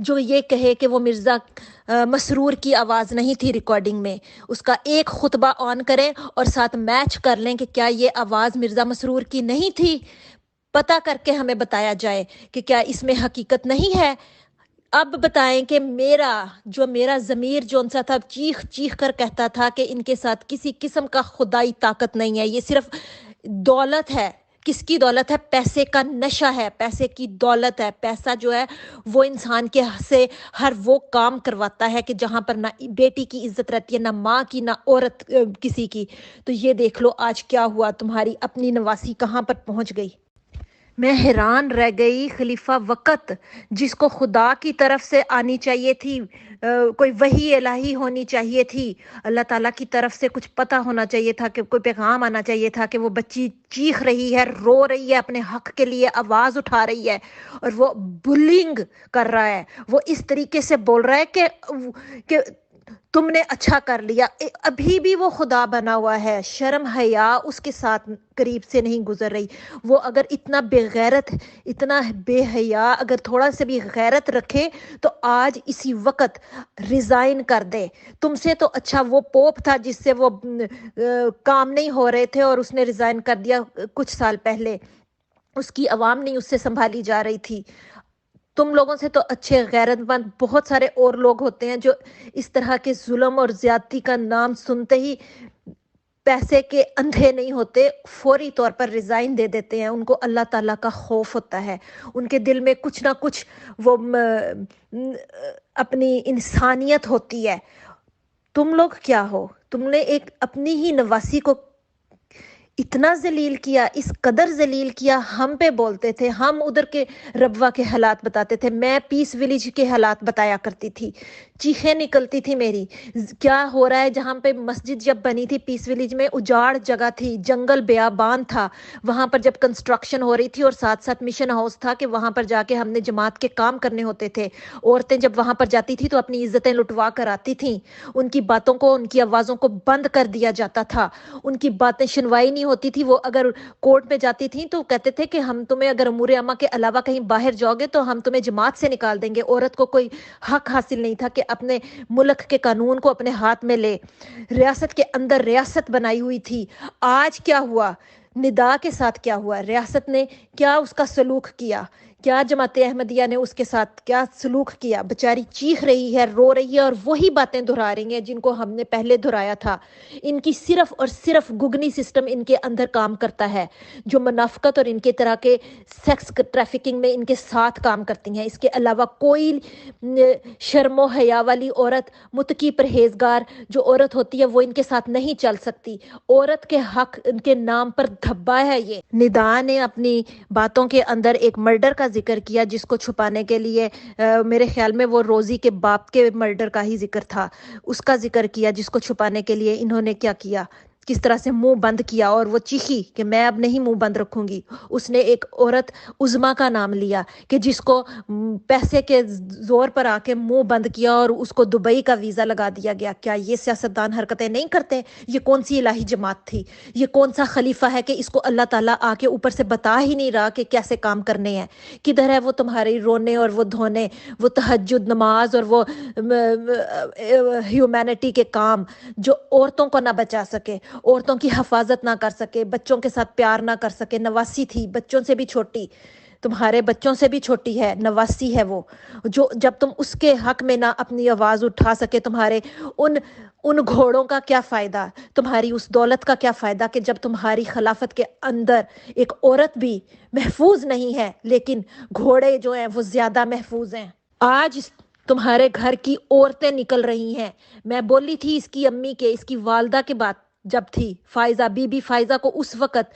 جو یہ کہے کہ وہ مرزا مسرور کی آواز نہیں تھی ریکارڈنگ میں. اس کا ایک خطبہ آن کریں اور ساتھ میچ کر لیں کہ کیا یہ آواز مرزا مسرور کی نہیں تھی. پتہ کر کے ہمیں بتایا جائے کہ کیا اس میں حقیقت نہیں ہے. اب بتائیں کہ میرا ضمیر جو ان سا تھا چیخ چیخ کر کہتا تھا کہ ان کے ساتھ کسی قسم کا خدائی طاقت نہیں ہے, یہ صرف دولت ہے. کس کی دولت ہے؟ پیسے کا نشہ ہے, پیسے کی دولت ہے. پیسہ جو ہے وہ انسان کے سے ہر وہ کام کرواتا ہے کہ جہاں پر نہ بیٹی کی عزت رہتی ہے, نہ ماں کی, نہ عورت کسی کی. تو یہ دیکھ لو آج کیا ہوا, تمہاری اپنی نواسی کہاں پر پہنچ گئی. میں حیران رہ گئی. خلیفہ وقت جس کو خدا کی طرف سے آنی چاہیے تھی, کوئی وحی الہی ہونی چاہیے تھی, اللہ تعالیٰ کی طرف سے کچھ پتہ ہونا چاہیے تھا, کہ کوئی پیغام آنا چاہیے تھا کہ وہ بچی چیخ رہی ہے, رو رہی ہے, اپنے حق کے لیے آواز اٹھا رہی ہے, اور وہ بلنگ کر رہا ہے, وہ اس طریقے سے بول رہا ہے کہ تم نے اچھا کر لیا. ابھی بھی وہ خدا بنا ہوا ہے. شرم حیا اس کے ساتھ قریب سے نہیں گزر رہی. وہ اگر اتنا بے غیرت, اتنا بے حیا, اگر تھوڑا سے بھی غیرت رکھے تو آج اسی وقت ریزائن کر دے. تم سے تو اچھا وہ پوپ تھا جس سے وہ کام نہیں ہو رہے تھے اور اس نے ریزائن کر دیا کچھ سال پہلے. اس کی عوام نہیں اس سے سنبھالی جا رہی تھی. تم لوگوں سے تو اچھے غیرت مند بہت سارے اور لوگ ہوتے ہیں جو اس طرح کے ظلم اور زیادتی کا نام سنتے ہی پیسے کے اندھے نہیں ہوتے, فوری طور پر ریزائن دے دیتے ہیں. ان کو اللہ تعالیٰ کا خوف ہوتا ہے, ان کے دل میں کچھ نہ کچھ وہ اپنی انسانیت ہوتی ہے. تم لوگ کیا ہو؟ تم نے ایک اپنی ہی نواسی کو اتنا ذلیل کیا, اس قدر ذلیل کیا. ہم پہ بولتے تھے, ہم ادھر کے ربوہ کے حالات بتاتے تھے, میں پیس ولیج کے حالات بتایا کرتی تھی, چیخیں نکلتی تھی میری. کیا ہو رہا ہے جہاں پہ مسجد جب بنی تھی پیس ولیج میں, اجاڑ جگہ تھی, جنگل بیابان تھا, وہاں پر جب کنسٹرکشن ہو رہی تھی اور ساتھ ساتھ مشن ہاؤس تھا کہ وہاں پر جا کے ہم نے جماعت کے کام کرنے ہوتے تھے. عورتیں جب وہاں پر جاتی تھی تو اپنی عزتیں لٹوا کر آتی تھیں, ان کی باتوں کو, ان کی آوازوں کو بند کر دیا جاتا تھا, ان کی باتیں سنوائی نہیں ہوتی تھی. وہ اگر کورٹ میں جاتی تھیں تو کہتے تھے کہ ہم تمہیں اگر امور عامہ کے علاوہ کہیں باہر جاؤ گے تو ہم تمہیں جماعت سے نکال دیں گے. عورت کو کوئی حق حاصل نہیں تھا کہ اپنے ملک کے قانون کو اپنے ہاتھ میں لے. ریاست کے اندر ریاست بنائی ہوئی تھی. آج کیا ہوا؟ ندا کے ساتھ کیا ہوا؟ ریاست نے کیا اس کا سلوک کیا؟ کیا جماعت احمدیہ نے اس کے ساتھ کیا سلوک کیا؟ بیچاری چیخ رہی ہے, رو رہی ہے, اور وہی باتیں دہرا رہی ہیں جن کو ہم نے پہلے دہرایا تھا. ان کی صرف اور صرف گگنی سسٹم ان کے اندر کام کرتا ہے, جو منافقت اور ان کے طرح کے سیکس ٹریفکنگ میں ان کے ساتھ کام کرتی ہیں. اس کے علاوہ کوئی شرم و حیا والی عورت, متقی پرہیزگار جو عورت ہوتی ہے وہ ان کے ساتھ نہیں چل سکتی. عورت کے حق ان کے نام پر دھبا ہے. یہ ندا نے اپنی باتوں کے اندر ایک مرڈر کا ذکر کیا جس کو چھپانے کے لیے, میرے خیال میں وہ روزی کے باپ کے مرڈر کا ہی ذکر تھا, اس کا ذکر کیا جس کو چھپانے کے لیے انہوں نے کیا کیا, کس طرح سے منہ بند کیا. اور وہ چیخی کہ میں اب نہیں منہ بند رکھوں گی. اس نے ایک عورت عظما کا نام لیا کہ جس کو پیسے کے زور پر آ کے منہ بند کیا اور اس کو دبئی کا ویزا لگا دیا گیا. کیا یہ سیاستدان حرکتیں نہیں کرتے؟ یہ کون سی الہی جماعت تھی؟ یہ کون سا خلیفہ ہے کہ اس کو اللہ تعالیٰ آ کے اوپر سے بتا ہی نہیں رہا کہ کیسے کام کرنے ہیں؟ کدھر ہے وہ تمہارے رونے اور وہ دھونے, وہ تہجد نماز اور وہ ہیومینٹی کے کام جو عورتوں کو نہ بچا سکے, عورتوں کی حفاظت نہ کر سکے, بچوں کے ساتھ پیار نہ کر سکے؟ نواسی تھی, بچوں سے بھی چھوٹی, تمہارے بچوں سے بھی چھوٹی ہے, نواسی ہے وہ, جو جب تم اس کے حق میں نہ اپنی آواز اٹھا سکے, تمہارے ان گھوڑوں کا کیا فائدہ, تمہاری اس دولت کا کیا فائدہ کہ جب تمہاری خلافت کے اندر ایک عورت بھی محفوظ نہیں ہے لیکن گھوڑے جو ہیں وہ زیادہ محفوظ ہیں. آج تمہارے گھر کی عورتیں نکل رہی ہیں. میں بولی تھی اس کی امی کے, اس کی والدہ کے بات جب تھی, فائزہ بی بی فائزہ کو اس وقت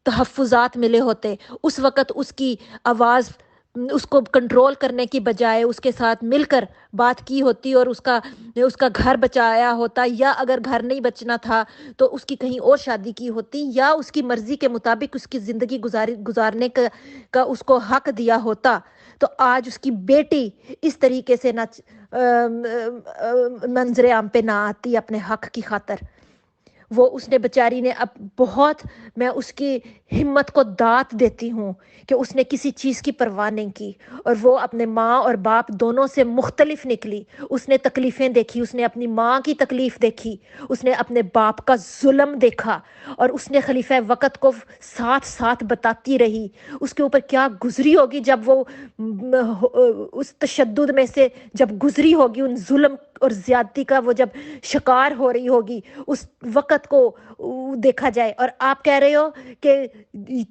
تحفظات ملے ہوتے, اس وقت اس کی آواز اس کو کنٹرول کرنے کی بجائے اس کے ساتھ مل کر بات کی ہوتی اور اس کا گھر بچایا ہوتا, یا اگر گھر نہیں بچنا تھا تو اس کی کہیں اور شادی کی ہوتی, یا اس کی مرضی کے مطابق اس کی زندگی گزارنے کا اس کو حق دیا ہوتا. تو آج اس کی بیٹی اس طریقے سے نہ منظر عام پہ نہ آتی اپنے حق کی خاطر. وہ اس نے بیچاری نے اب بہت، میں اس کی ہمت کو داد دیتی ہوں کہ اس نے کسی چیز کی پرواہ نہیں کی، اور وہ اپنے ماں اور باپ دونوں سے مختلف نکلی. اس نے تکلیفیں دیکھی، اس نے اپنی ماں کی تکلیف دیکھی، اس نے اپنے باپ کا ظلم دیکھا، اور اس نے خلیفہ وقت کو ساتھ ساتھ بتاتی رہی اس کے اوپر کیا گزری ہوگی جب وہ اس تشدد میں سے جب گزری ہوگی، ان ظلم اور زیادتی کا وہ جب شکار ہو رہی ہوگی، اس وقت کو دیکھا جائے. اور آپ کہہ رہے ہو کہ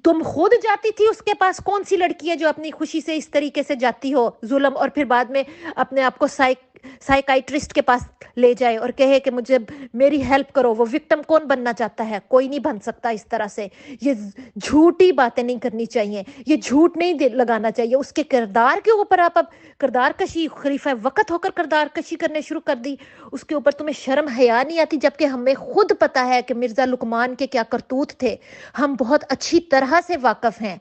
تم خود جاتی تھی اس کے پاس، کون سی لڑکی ہے جو اپنی خوشی سے اس طریقے سے جاتی ہو ظلم، اور پھر بعد میں اپنے آپ کو سائیکائٹرسٹ کے پاس لے جائے اور کہے کہ مجھے میری ہیلپ کرو. وہ وکٹم کون بننا چاہتا ہے؟ کوئی نہیں بن سکتا اس طرح سے. یہ جھوٹی باتیں نہیں کرنی چاہیے، یہ جھوٹ نہیں لگانا چاہیے. اس کے کردار کے اوپر آپ اب کردار کشی، خلیفہ وقت ہو کر کردار کشی کرنے شروع کر دی. اس کے اوپر تمہیں شرم حیا نہیں آتی؟ جبکہ ہمیں خود پتا ہے کہ مرزا لقمان کے کیا کرتوت تھے، ہم بہت اچھی طرح سے واقف ہیں.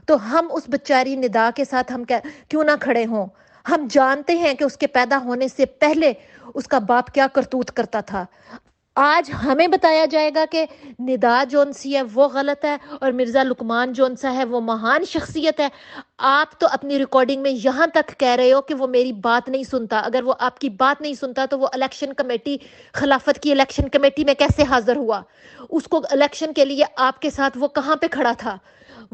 تو ہم اس بیچاری ندا کے ساتھ ہم کیوں نہ کھڑے ہوں؟ ہم جانتے ہیں کہ اس کے پیدا ہونے سے پہلے اس کا باپ کیا کرتوت کرتا تھا. آج ہمیں بتایا جائے گا کہ ندا جون سی ہے وہ غلط ہے اور مرزا لقمان جون سا ہے وہ مہان شخصیت ہے. آپ تو اپنی ریکارڈنگ میں یہاں تک کہہ رہے ہو کہ وہ میری بات نہیں سنتا. اگر وہ آپ کی بات نہیں سنتا تو وہ الیکشن کمیٹی، خلافت کی الیکشن کمیٹی میں کیسے حاضر ہوا؟ اس کو الیکشن کے لیے آپ کے ساتھ وہ کہاں پہ کھڑا تھا؟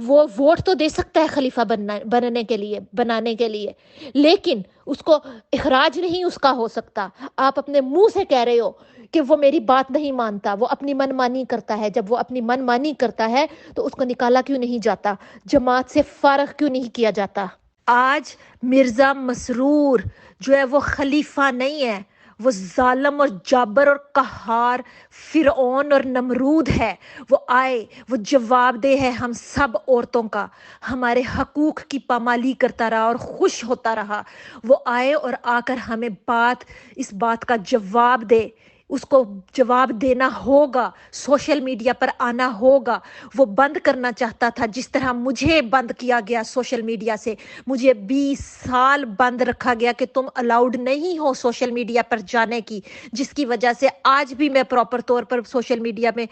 وہ ووٹ تو دے سکتا ہے خلیفہ بننے کے لیے، بنانے کے لیے، لیکن اس کو اخراج نہیں اس کا ہو سکتا. آپ اپنے منہ سے کہہ رہے ہو کہ وہ میری بات نہیں مانتا، وہ اپنی من مانی کرتا ہے. جب وہ اپنی من مانی کرتا ہے تو اس کو نکالا کیوں نہیں جاتا؟ جماعت سے فارغ کیوں نہیں کیا جاتا؟ آج مرزا مسرور جو ہے وہ خلیفہ نہیں ہے، وہ ظالم اور جابر اور قہار فرعون اور نمرود ہے. وہ آئے، وہ جواب دہ ہے ہم سب عورتوں کا، ہمارے حقوق کی پامالی کرتا رہا اور خوش ہوتا رہا. وہ آئے اور آ کر ہمیں اس بات کا جواب دے. اس کو جواب دینا ہوگا، سوشل میڈیا پر آنا ہوگا. وہ بند کرنا چاہتا تھا جس طرح مجھے بند کیا گیا سوشل میڈیا سے. مجھے 20 سال بند رکھا گیا کہ تم الاؤڈ نہیں ہو سوشل میڈیا پر جانے کی، جس کی وجہ سے آج بھی میں پراپر طور پر سوشل میڈیا میں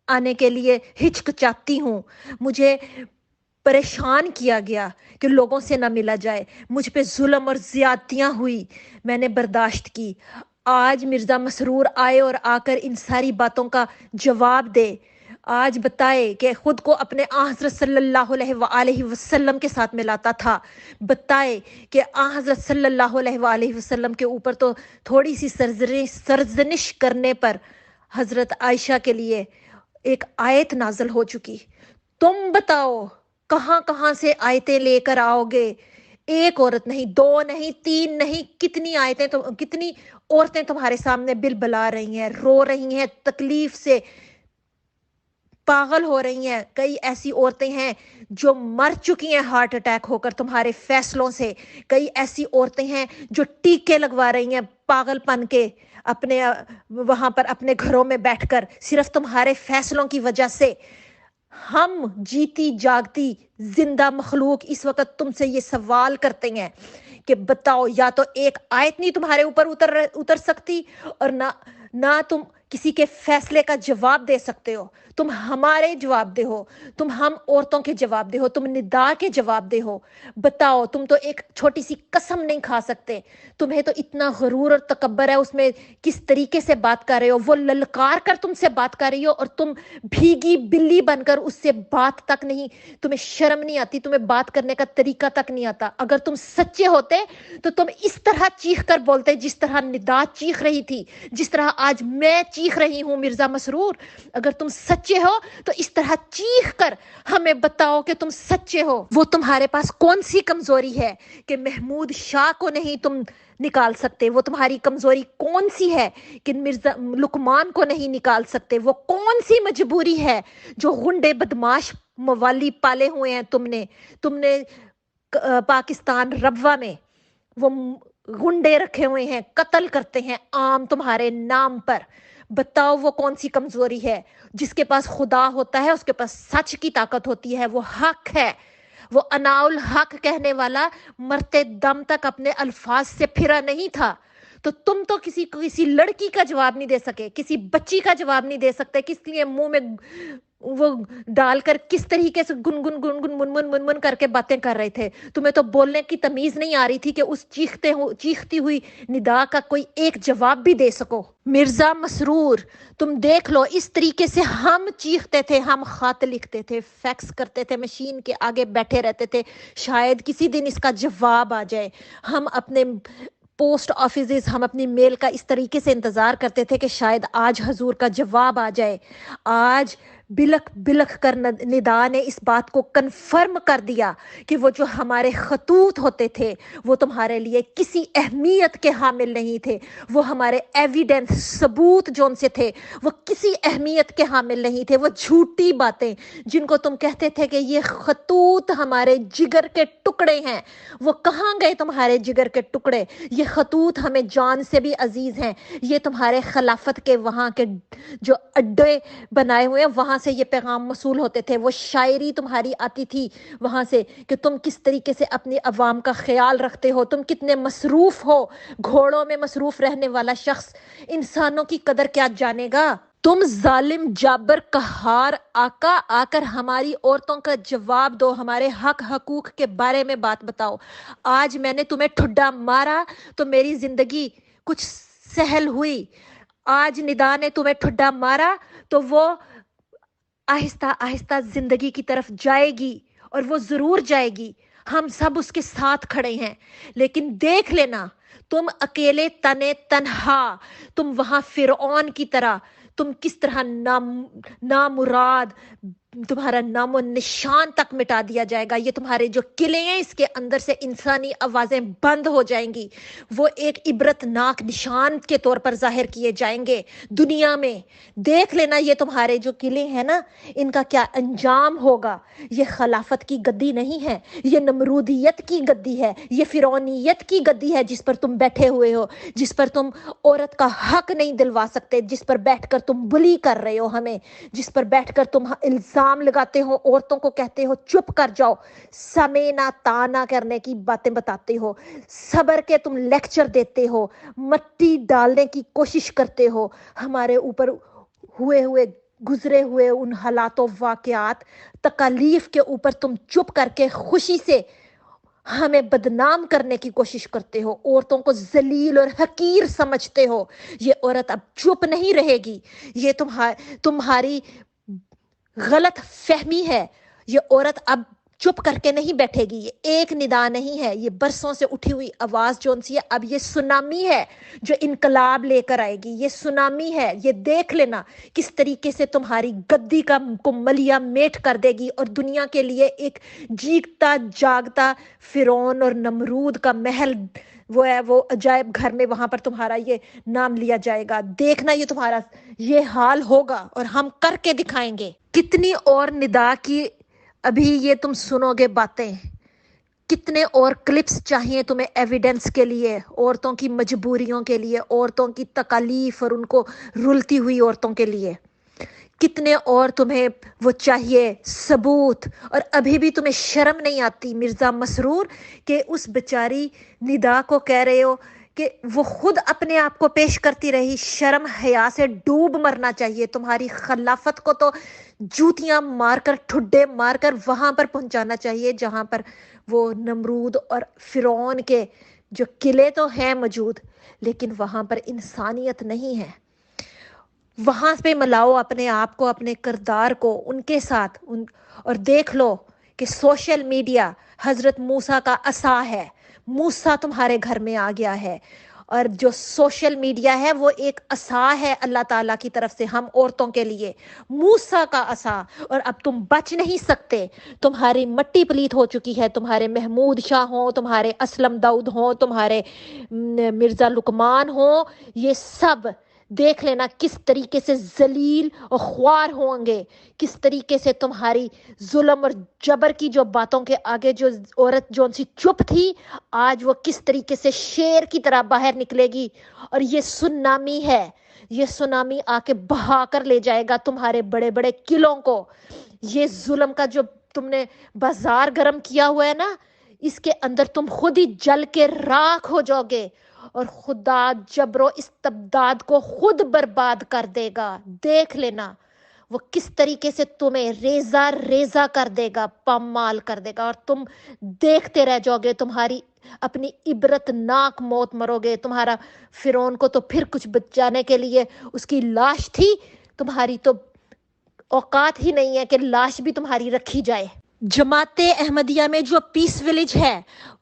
آنے کے لیے ہچکچاتی ہوں. مجھے پریشان کیا گیا کہ لوگوں سے نہ ملا جائے، مجھ پہ ظلم اور زیادتیاں ہوئی، میں نے برداشت کی. آج مرزا مسرور آئے اور آ کر ان ساری باتوں کا جواب دے. آج بتائے کہ خود کو اپنے حضرت صلی اللہ علیہ وآلہ وسلم کے ساتھ ملاتا تھا. بتائے کہ حضرت صلی اللہ علیہ وآلہ وسلم کے اوپر تو تھوڑی سی سرزنش کرنے پر حضرت عائشہ کے لیے ایک آیت نازل ہو چکی. تم بتاؤ کہاں کہاں سے آیتیں لے کر آؤ گے؟ ایک عورت نہیں، 2 نہیں، 3 نہیں، کتنی آیتیں، کتنی عورتیں تمہارے سامنے بلبلا رہی ہیں، رو رہی ہیں، تکلیف سے پاگل ہو رہی ہیں. کئی ایسی عورتیں ہیں جو مر چکی ہیں ہارٹ اٹیک ہو کر تمہارے فیصلوں سے. کئی ایسی عورتیں ہیں جو ٹیکے لگوا رہی ہیں پاگل پن کے اپنے وہاں پر اپنے گھروں میں بیٹھ کر، صرف تمہارے فیصلوں کی وجہ سے. ہم جیتی جاگتی زندہ مخلوق اس وقت تم سے یہ سوال کرتے ہیں کہ بتاؤ، یا تو ایک آیت نہیں تمہارے اوپر اتر سکتی، اور نہ تم کسی کے فیصلے کا جواب دے سکتے ہو. تم ہمارے جواب دہ ہو، تم ہم عورتوں کے جواب دہ ہو، تم ندا کے جواب دہ ہو. بتاؤ، تم تو ایک چھوٹی سی قسم نہیں کھا سکتے. تمہیں تو اتنا غرور اور تکبر ہے، اس میں کس طریقے سے بات کر رہے ہو. وہ للکار کر تم سے بات کر رہی ہو اور تم بھیگی بلی بن کر اس سے بات تک نہیں. تمہیں شرم نہیں آتی، تمہیں بات کرنے کا طریقہ تک نہیں آتا. اگر تم سچے ہوتے تو تم اس طرح چیخ کر بولتے جس طرح ندا چیخ رہی تھی، جس طرح آج میں چیخ رہی ہوں. مرزا مسرور، اگر تم سچے ہو تو اس طرح چیخ کر ہمیں بتاؤ کہ تم سچے ہو. وہ تمہارے پاس کون سی کمزوری ہے کہ محمود شاہ کو نہیں تم نکال سکتے؟ وہ تمہاری کمزوری کون سی ہے کہ مرزا لقمان کو نہیں نکال سکتے؟ وہ کون سی مجبوری ہے جو غنڈے بدماش موالی پالے ہوئے ہیں تم نے پاکستان ربوہ میں وہ غنڈے رکھے ہوئے ہیں، قتل کرتے ہیں عام تمہارے نام پر. بتاؤ وہ کون سی کمزوری ہے؟ جس کے پاس خدا ہوتا ہے اس کے پاس سچ کی طاقت ہوتی ہے، وہ حق ہے. وہ اناء الحق کہنے والا مرتے دم تک اپنے الفاظ سے پھرا نہیں تھا. تو تم تو کسی لڑکی کا جواب نہیں دے سکے, کسی بچی کا جواب نہیں دے سکتے, کس لیے منہ میں وہ ڈال کر کس طریقے سے گنگن گنگن منمن منمن کر کے باتیں کر رہے تھے. تمہیں تو بولنے کی تمیز نہیں آ رہی تھی کہ اس چیختی ہوئی ندا کا کوئی ایک جواب بھی دے سکو. مرزا مسرور, تم دیکھ لو اس طریقے سے ہم چیختے تھے, ہم خط لکھتے تھے, فیکس کرتے تھے, مشین کے آگے بیٹھے رہتے تھے, شاید کسی دن اس کا جواب آ جائے. ہم اپنے پوسٹ آفیسز, ہم اپنی میل کا اس طریقے سے انتظار کرتے تھے کہ شاید آج حضور کا جواب آ جائے. آج بلک بلک کر ندا نے اس بات کو کنفرم کر دیا کہ وہ جو ہمارے خطوط ہوتے تھے وہ تمہارے لیے کسی اہمیت کے حامل نہیں تھے. وہ ہمارے ایویڈنس, ثبوت جو ان سے تھے, وہ کسی اہمیت کے حامل نہیں تھے. وہ جھوٹی باتیں جن کو تم کہتے تھے کہ یہ خطوط ہمارے جگر کے ٹکڑے ہیں, وہ کہاں گئے تمہارے جگر کے ٹکڑے؟ یہ خطوط ہمیں جان سے بھی عزیز ہیں. یہ تمہارے خلافت کے وہاں کے جو اڈے بنائے ہوئے ہیں وہاں سے یہ پیغام موصول ہوتے تھے. وہ شاعری تمہاری آتی تھی وہاں سے کہ تم کس طریقے سے اپنی عوام کا خیال رکھتے ہو, تم کتنے مصروف ہو. گھوڑوں میں مصروف رہنے والا شخص انسانوں کی قدر کیا جانے گا؟ تم ظالم جابر قہار آقا, آ کر ہماری عورتوں کا جواب دو, ہمارے حق حقوق کے بارے میں بات بتاؤ. آج میں نے تمہیں ٹھڈا مارا تو میری زندگی کچھ سہل ہوئی. آج ندا نے تمہیں ٹھڈا مارا تو وہ آہستہ آہستہ زندگی کی طرف جائے گی, اور وہ ضرور جائے گی. ہم سب اس کے ساتھ کھڑے ہیں. لیکن دیکھ لینا, تم اکیلے تنے تنہا, تم وہاں فرعون کی طرح, تم کس طرح نامراد, تمہارا نام و نشان تک مٹا دیا جائے گا. یہ تمہارے جو قلعے ہیں اس کے اندر سے انسانی آوازیں بند ہو جائیں گی. وہ ایک عبرت ناک نشان کے طور پر ظاہر کیے جائیں گے دنیا میں. دیکھ لینا یہ تمہارے جو قلعے ہیں نا, ان کا کیا انجام ہوگا. یہ خلافت کی گدی نہیں ہے, یہ نمرودیت کی گدی ہے, یہ فرعونیت کی گدی ہے جس پر تم بیٹھے ہوئے ہو, جس پر تم عورت کا حق نہیں دلوا سکتے, جس پر بیٹھ کر تم بلی کر رہے ہو ہمیں, جس پر بیٹھ کر تم الزام لگاتے ہو, عورتوں کو کہتے ہو چپ کر جاؤ, سمینا تانا کرنے کی باتیں بتاتے ہو, صبر کے تم لیکچر دیتے ہو, مٹی ڈالنے کی کوشش کرتے ہو. ہمارے اوپر گزرے ہوئے ان حالات و واقعات, تکالیف کے اوپر تم چپ کر کے خوشی سے ہمیں بدنام کرنے کی کوشش کرتے ہو, عورتوں کو ذلیل اور حقیر سمجھتے ہو. یہ عورت اب چپ نہیں رہے گی. یہ تمہاری غلط فہمی ہے. یہ عورت اب چپ کر کے نہیں بیٹھے گی. یہ ایک ندا نہیں ہے, یہ برسوں سے اٹھی ہوئی آواز جون سی ہے, اب یہ سونامی ہے جو انقلاب لے کر آئے گی. یہ سونامی ہے, یہ دیکھ لینا کس طریقے سے تمہاری گدی کو ملیا میٹ کر دے گی, اور دنیا کے لیے ایک جیگتا جاگتا فرعون اور نمرود کا محل وہ ہے, وہ عجائب گھر میں وہاں پر تمہارا یہ نام لیا جائے گا. دیکھنا یہ تمہارا یہ حال ہوگا, اور ہم کر کے دکھائیں گے. کتنی اور ندا کی ابھی یہ تم سنو گے باتیں, کتنے اور کلپس چاہیے تمہیں ایویڈنس کے لیے, عورتوں کی مجبوریوں کے لیے, عورتوں کی تکالیف اور ان کو رلتی ہوئی عورتوں کے لیے, کتنے اور تمہیں وہ چاہیے ثبوت. اور ابھی بھی تمہیں شرم نہیں آتی مرزا مسرور کہ اس بیچاری ندا کو کہہ رہے ہو کہ وہ خود اپنے آپ کو پیش کرتی رہی. شرم حیا سے ڈوب مرنا چاہیے. تمہاری خلافت کو تو جوتیاں مار کر, ٹھڈے مار کر وہاں پر پہنچانا چاہیے جہاں پر وہ نمرود اور فرعون کے جو قلعے تو ہیں موجود, لیکن وہاں پر انسانیت نہیں ہے. وہاں پہ ملاؤ اپنے آپ کو, اپنے کردار کو ان کے ساتھ, اور دیکھ لو کہ سوشل میڈیا حضرت موسیٰ کا عصا ہے. موسیٰ تمہارے گھر میں آ گیا ہے, اور جو سوشل میڈیا ہے وہ ایک عصا ہے اللہ تعالیٰ کی طرف سے ہم عورتوں کے لیے, موسیٰ کا عصا. اور اب تم بچ نہیں سکتے. تمہاری مٹی پلیت ہو چکی ہے. تمہارے محمود شاہ ہوں, تمہارے اسلم داؤد ہوں, تمہارے مرزا لقمان ہوں, یہ سب دیکھ لینا کس طریقے سے ذلیل اور خوار ہوں گے, کس طریقے سے تمہاری ظلم اور جبر کی جو باتوں کے آگے جو عورت جون سی چپ تھی, آج وہ کس طریقے سے شیر کی طرح باہر نکلے گی. اور یہ سونامی ہے, یہ سونامی آ کے بہا کر لے جائے گا تمہارے بڑے بڑے قلعوں کو. یہ ظلم کا جو تم نے بازار گرم کیا ہوا ہے نا, اس کے اندر تم خود ہی جل کے راکھ ہو جاؤ گے. اور خدا جبر و استبداد کو خود برباد کر دے گا. دیکھ لینا وہ کس طریقے سے تمہیں ریزہ ریزہ کر دے گا، پامال کر دے گا، اور تم دیکھتے رہ جاؤ گے. تمہاری اپنی عبرت ناک موت مرو گے. تمہارا فرعون کو تو پھر کچھ بچانے کے لیے اس کی لاش تھی، تمہاری تو اوقات ہی نہیں ہے کہ لاش بھی تمہاری رکھی جائے. جماعت احمدیہ میں جو پیس ولیج ہے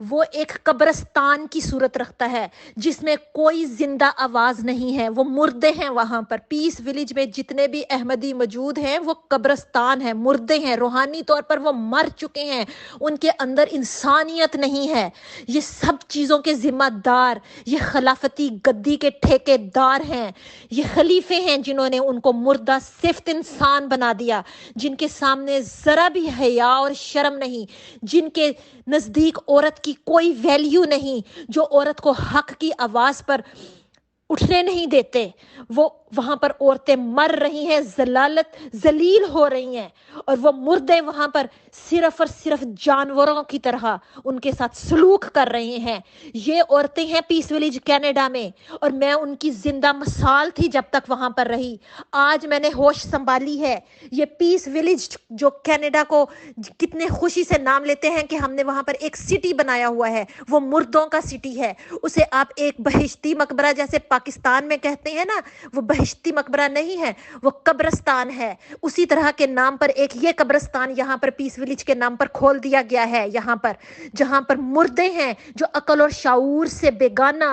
وہ ایک قبرستان کی صورت رکھتا ہے جس میں کوئی زندہ آواز نہیں ہے، وہ مردے ہیں. وہاں پر پیس ولیج میں جتنے بھی احمدی موجود ہیں وہ قبرستان ہیں، مردے ہیں، روحانی طور پر وہ مر چکے ہیں، ان کے اندر انسانیت نہیں ہے. یہ سب چیزوں کے ذمہ دار یہ خلافتی گدی کے ٹھیکے دار ہیں، یہ خلیفے ہیں جنہوں نے ان کو مردہ صفت انسان بنا دیا، جن کے سامنے ذرا بھی حیا اور شرم نہیں، جن کے نزدیک عورت کی کوئی ویلیو نہیں، جو عورت کو حق کی آواز پر اٹھنے نہیں دیتے. وہ وہاں پر عورتیں مر رہی ہیں، ذلیل ہو رہی ہیں، اور وہ مردے وہاں پر صرف اور صرف جانوروں کی طرح ان کے ساتھ سلوک کر رہے ہیں. یہ عورتیں ہیں پیس ولیج کینیڈا میں، اور میں ان کی زندہ مثال تھی جب تک وہاں پر رہی. آج میں نے ہوش سنبھالی ہے. یہ پیس ولیج جو کینیڈا کو کتنے خوشی سے نام لیتے ہیں کہ ہم نے وہاں پر ایک سٹی بنایا ہوا ہے، وہ مردوں کا سٹی ہے. اسے آپ ایک بہشتی مقبرہ جیسے پاکستان میں کہتے ہیں نا، وہ بہشتی مقبرہ نہیں ہے، وہ قبرستان ہے. اسی طرح کے نام پر ایک یہ قبرستان یہاں پر پیس ولیج کے نام پر کھول دیا گیا ہے، یہاں پر جہاں پر مردے ہیں جو عقل اور شعور سے بیگانہ،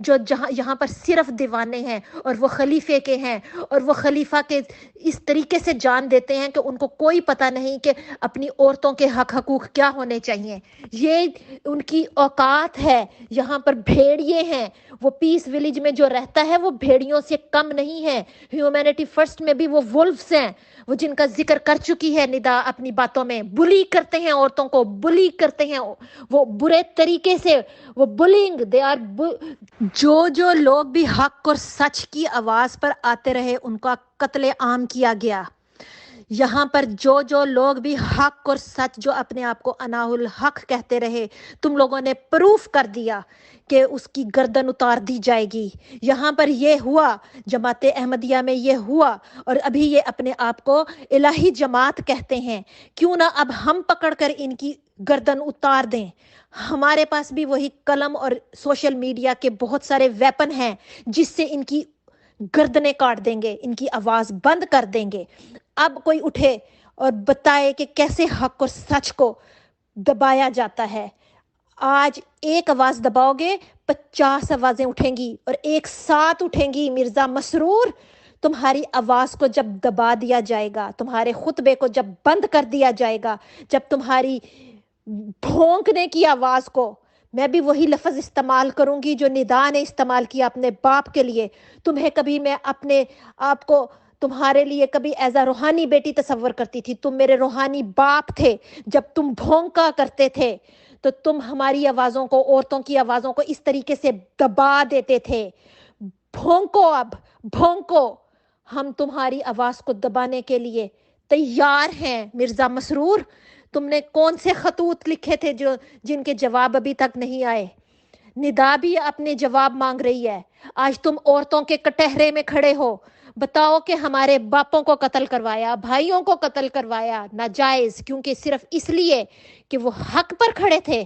جو یہاں پر صرف دیوانے ہیں، اور وہ خلیفے کے ہیں، اور وہ خلیفہ کے اس طریقے سے جان دیتے ہیں کہ ان کو کوئی پتہ نہیں کہ اپنی عورتوں کے حق حقوق کیا ہونے چاہیے. یہ ان کی اوقات ہے. یہاں پر بھیڑیے ہیں. وہ پیس ولیج میں جو رہتا ہے وہ بھیڑیوں سے کم نہیں ہے. ہیومینٹی فرسٹ میں بھی وہ وولفز ہیں، وہ جن کا ذکر کر چکی ہے ندا اپنی باتوں میں. بلی کرتے ہیں عورتوں کو، بلی کرتے ہیں وہ برے طریقے سے، وہ بلنگ دے آر. جو لوگ بھی حق اور سچ کی آواز پر آتے رہے ان کا قتل عام کیا گیا. یہاں پر جو لوگ بھی حق اور سچ، جو اپنے آپ کو اناء الحق کہتے رہے، تم لوگوں نے پروف کر دیا کہ اس کی گردن اتار دی جائے گی. یہاں پر یہ ہوا، جماعت احمدیہ میں یہ ہوا، اور ابھی یہ اپنے آپ کو الہی جماعت کہتے ہیں. کیوں نہ اب ہم پکڑ کر ان کی گردن اتار دیں. ہمارے پاس بھی وہی قلم اور سوشل میڈیا کے بہت سارے ویپن ہیں جس سے ان کی گردنیں کاٹ دیں گے، ان کی آواز بند کر دیں گے. اب کوئی اٹھے اور بتائے کہ کیسے حق اور سچ کو دبایا جاتا ہے. آج ایک آواز دباؤ گے 50 آوازیں اٹھیں گی، اور ایک ساتھ اٹھیں گی. مرزا مسرور، تمہاری آواز کو جب دبا دیا جائے گا، تمہارے خطبے کو جب بند کر دیا جائے گا، جب تمہاری بھونکنے کی آواز کو، میں بھی وہی لفظ استعمال کروں گی جو ندا نے استعمال کیا اپنے باپ کے لیے. تمہیں کبھی میں اپنے آپ کو تمہارے لیے کبھی ایز اے روحانی بیٹی تصور کرتی تھی. تم میرے روحانی باپ تھے. جب تم بھونکا کرتے تھے تو تم ہماری آوازوں کو، عورتوں کی آوازوں کو اس طریقے سے دبا دیتے تھے. بھونکو، اب بھونکو. ہم تمہاری آواز کو دبانے کے لیے تیار ہیں. مرزا مسرور، تم نے کون سے خطوط لکھے تھے جن کے جواب ابھی تک نہیں آئے؟ ندا بھی اپنے جواب مانگ رہی ہے. آج تم عورتوں کے کٹہرے میں کھڑے ہو. بتاؤ کہ ہمارے باپوں کو قتل کروایا، بھائیوں کو قتل کروایا ناجائز، کیونکہ صرف اس لیے کہ وہ حق پر کھڑے تھے.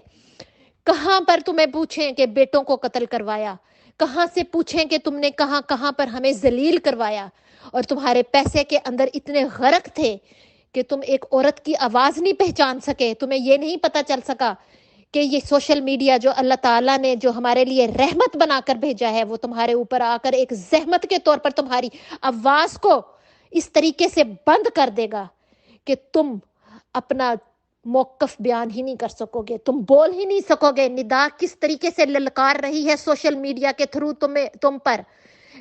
کہاں پر تمہیں پوچھیں کہ بیٹوں کو قتل کروایا؟ کہاں سے پوچھیں کہ تم نے کہاں پر ہمیں ذلیل کروایا؟ اور تمہارے پیسے کے اندر اتنے غرق تھے کہ تم ایک عورت کی آواز نہیں پہچان سکے. تمہیں یہ نہیں پتا چل سکا کہ یہ سوشل میڈیا جو اللہ تعالیٰ نے جو ہمارے لیے رحمت بنا کر بھیجا ہے، وہ تمہارے اوپر آ کر ایک زحمت کے طور پر تمہاری آواز کو اس طریقے سے بند کر دے گا کہ تم اپنا موقف بیان ہی نہیں کر سکو گے، تم بول ہی نہیں سکو گے. ندا کس طریقے سے للکار رہی ہے سوشل میڈیا کے تھرو تم پر.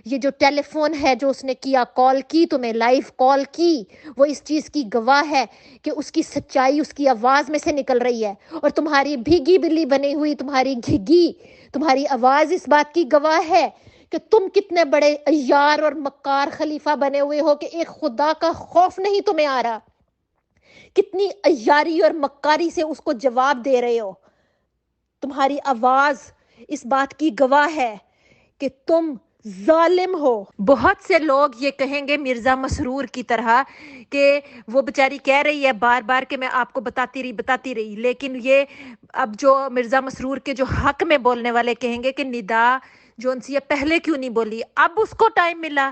یہ جو ٹیلی فون ہے جو اس نے کیا، کال کی، تمہیں لائیو کال کی، وہ اس چیز کی گواہ ہے کہ اس کی سچائی اس کی آواز میں سے نکل رہی ہے. اور تمہاری بھیگی بلی بنی ہوئی تمہاری گھگی، تمہاری آواز اس بات کی گواہ ہے کہ تم کتنے بڑے عیار اور مکار خلیفہ بنے ہوئے ہو کہ ایک خدا کا خوف نہیں تمہیں آ رہا. کتنی عیاری اور مکاری سے اس کو جواب دے رہے ہو. تمہاری آواز اس بات کی گواہ ہے کہ تم ظالم ہو۔ بہت سے لوگ یہ کہیں گے مرزا مسرور کی طرح کہ وہ بیچاری کہہ رہی ہے بار بار کہ میں آپ کو بتاتی رہی، لیکن یہ اب جو مرزا مسرور کے جو حق میں بولنے والے کہیں گے کہ ندا جونسی پہلے کیوں نہیں بولی، اب اس کو ٹائم ملا۔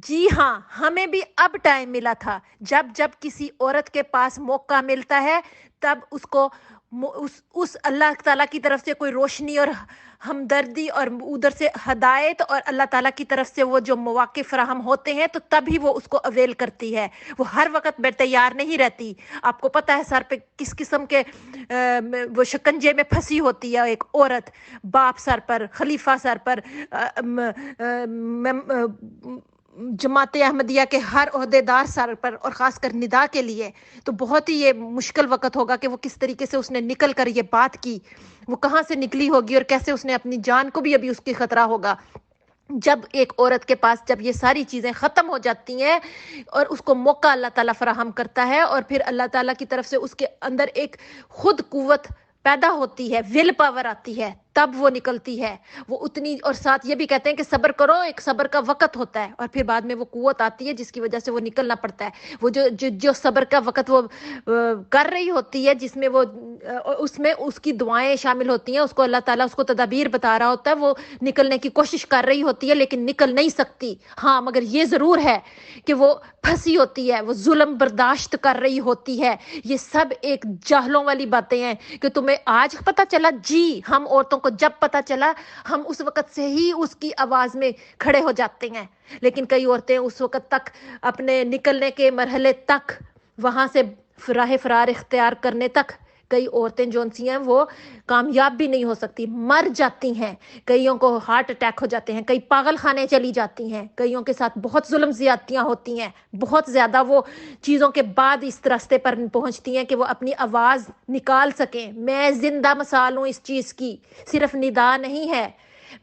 جی ہاں، ہمیں بھی اب ٹائم ملا تھا۔ جب کسی عورت کے پاس موقع ملتا ہے تب اس کو اس اللہ تعالیٰ کی طرف سے کوئی روشنی اور ہمدردی اور ادھر سے ہدایت اور اللہ تعالیٰ کی طرف سے وہ جو مواقع فراہم ہوتے ہیں تو تبھی وہ اس کو اویل کرتی ہے۔ وہ ہر وقت میں تیار نہیں رہتی۔ آپ کو پتہ ہے سر پہ کس قسم کے وہ شکنجے میں پھنسی ہوتی ہے ایک عورت، باپ سر پر، خلیفہ سر پر، جماعت احمدیہ کے ہر عہدے دار سر پر، اور خاص کر ندا کے لیے تو بہت ہی یہ مشکل وقت ہوگا کہ وہ کس طریقے سے اس نے نکل کر یہ بات کی، وہ کہاں سے نکلی ہوگی اور کیسے اس نے اپنی جان کو بھی ابھی اس کی خطرہ ہوگا۔ جب ایک عورت کے پاس جب یہ ساری چیزیں ختم ہو جاتی ہیں اور اس کو موقع اللہ تعالیٰ فراہم کرتا ہے اور پھر اللہ تعالیٰ کی طرف سے اس کے اندر ایک خود قوت پیدا ہوتی ہے، ول پاور آتی ہے، تب وہ نکلتی ہے۔ وہ اتنی، اور ساتھ یہ بھی کہتے ہیں کہ صبر کرو، ایک صبر کا وقت ہوتا ہے اور پھر بعد میں وہ قوت آتی ہے جس کی وجہ سے وہ نکلنا پڑتا ہے۔ وہ جو صبر کا وقت وہ کر رہی ہوتی ہے، جس میں وہ اس میں اس کی دعائیں شامل ہوتی ہیں، اس کو اللہ تعالیٰ اس کو تدابیر بتا رہا ہوتا ہے، وہ نکلنے کی کوشش کر رہی ہوتی ہے لیکن نکل نہیں سکتی۔ ہاں، مگر یہ ضرور ہے کہ وہ پھنسی ہوتی ہے، وہ ظلم برداشت کر رہی ہوتی ہے۔ یہ سب ایک جاہلوں والی باتیں ہیں کہ تمہیں آج پتہ چلا۔ جی، ہم عورتوں کو جب پتہ چلا ہم اس وقت سے ہی اس کی آواز میں کھڑے ہو جاتے ہیں، لیکن کئی عورتیں اس وقت تک اپنے نکلنے کے مرحلے تک، وہاں سے راہ فرار اختیار کرنے تک، کئی عورتیں جو ہیں وہ کامیاب بھی نہیں ہو سکتی، مر جاتی ہیں۔ کئیوں کو ہارٹ اٹیک ہو جاتے ہیں، کئی پاگل خانے چلی جاتی ہیں، کئیوں کے ساتھ بہت ظلم زیادتیاں ہوتی ہیں، بہت زیادہ وہ چیزوں کے بعد اس راستے پر پہنچتی ہیں کہ وہ اپنی آواز نکال سکیں۔ میں زندہ مثال ہوں اس چیز کی، صرف ندا نہیں ہے۔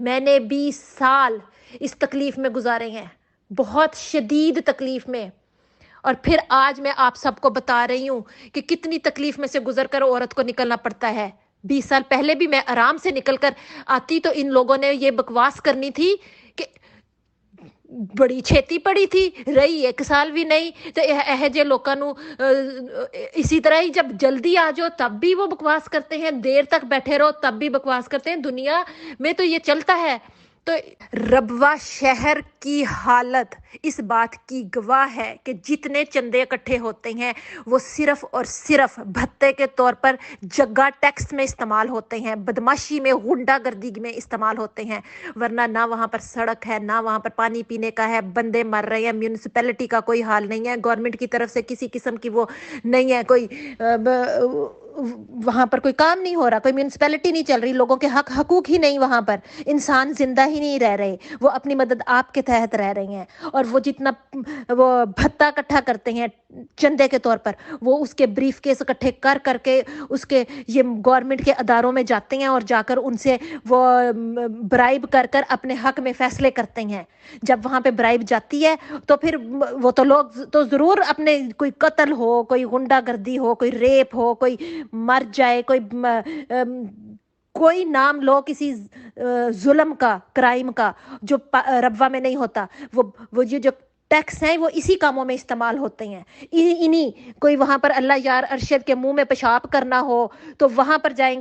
میں نے 20 سال اس تکلیف میں گزارے ہیں، بہت شدید تکلیف میں، اور پھر آج میں آپ سب کو بتا رہی ہوں کہ کتنی تکلیف میں سے گزر کر عورت کو نکلنا پڑتا ہے۔ 20 سال پہلے بھی میں آرام سے نکل کر آتی تو ان لوگوں نے یہ بکواس کرنی تھی کہ بڑی چھیتی پڑی تھی، رہی 1 سال بھی نہیں، تو جے لوکاں نو اسی طرح ہی جب جلدی آ جاؤ تب بھی وہ بکواس کرتے ہیں، دیر تک بیٹھے رہو تب بھی بکواس کرتے ہیں۔ دنیا میں تو یہ چلتا ہے۔ تو ربوہ شہر کی حالت اس بات کی گواہ ہے کہ جتنے چندے اکٹھے ہوتے ہیں وہ صرف اور صرف بھتے کے طور پر جگہ ٹیکس میں استعمال ہوتے ہیں، بدماشی میں، غنڈہ گردی میں استعمال ہوتے ہیں، ورنہ نہ وہاں پر سڑک ہے، نہ وہاں پر پانی پینے کا ہے، بندے مر رہے ہیں، میونسپلٹی کا کوئی حال نہیں ہے، گورنمنٹ کی طرف سے کسی قسم کی وہ نہیں ہے، کوئی وہاں پر کوئی کام نہیں ہو رہا، کوئی میونسپلٹی نہیں چل رہی، لوگوں کے حقوق ہی نہیں، وہاں پر انسان زندہ ہی نہیں رہ رہے، وہ اپنی مدد آپ کے تحت رہ رہے ہیں، اور وہ جتنا وہ بھتہ اکٹھا کرتے ہیں چندے کے طور پر، وہ اس کے بریف کیس اکٹھے کر کے اس کے یہ گورنمنٹ کے اداروں میں جاتے ہیں اور جا کر ان سے وہ برائب کر اپنے حق میں فیصلے کرتے ہیں۔ جب وہاں پہ برائب جاتی ہے تو پھر وہ تو لوگ تو ضرور اپنے، کوئی قتل ہو، کوئی غنڈہ گردی ہو، کوئی ریپ ہو، کوئی مر جائے، کوئی نام لو کسی ظلم کا، کرائم کا جو ربوہ میں نہیں ہوتا، وہ یہ جو ٹیکس ہیں وہ اسی کاموں میں استعمال ہوتے ہیں۔ کوئی وہاں پر اللہ یار ارشد کے منہ میں پیشاب کرنا ہو تو وہاں پر جائیں گے